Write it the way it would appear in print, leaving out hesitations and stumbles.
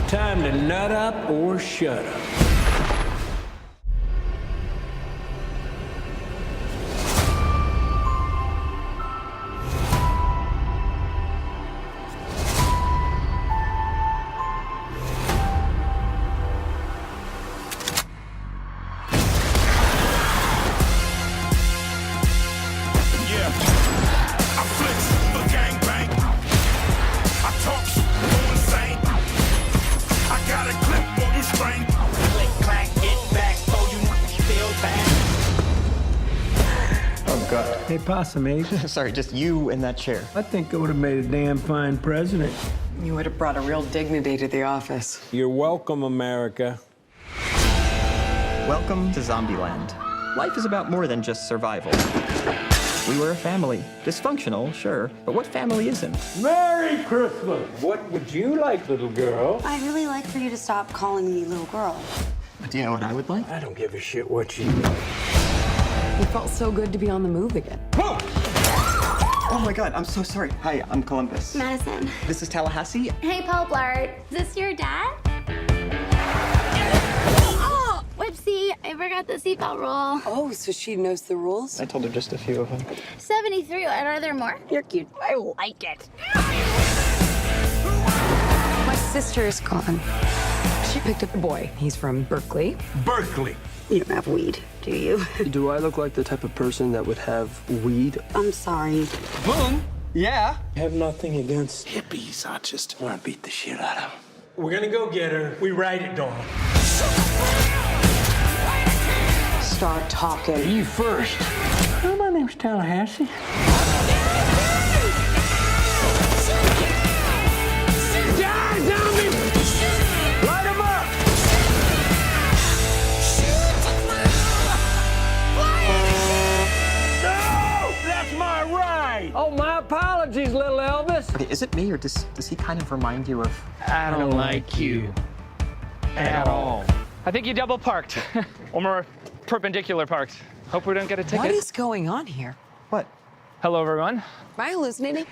Time to nut up or shut up. Hey, Possum Ape. Sorry, just you in that chair. I think I would have made a damn fine president. You would have brought a real dignity to the office. You're welcome, America. Welcome to Zombieland. Life is about more than just survival. We were a family. Dysfunctional, sure, but what family isn't? Merry Christmas! What would you like, little girl? I'd really like for you to stop calling me little girl. But do you know what I would like? I don't give a shit what you... It felt so good to be on the move again. Whoa! Oh my God, I'm so sorry. Hi, I'm Columbus. Madison. This is Tallahassee. Hey, Poplart. Is this your dad? Oh, whoopsie. I forgot the seatbelt rule. Oh, so she knows the rules? I told her just a few of them. 73. Are there more? You're cute. I like it. My sister is gone. She picked up a boy. He's from Berkeley. Berkeley. You don't have weed, do you? Do I look like the type of person that would have weed? I'm sorry. Boom! Yeah? I have nothing against hippies. I just want to beat the shit out of them. We're gonna go get her. We ride it, Dawn. Start talking. You first. Oh, my name's Tallahassee. Die, zombie! Light 'em up! No! That's my ride! Oh, my apologies, little Elvis. Okay, is it me, or does he kind of remind you of... I don't like you. At all. I think you double parked. Or more perpendicular parked. Hope we don't get a ticket. What is going on here? What? Hello, everyone. Am I hallucinating?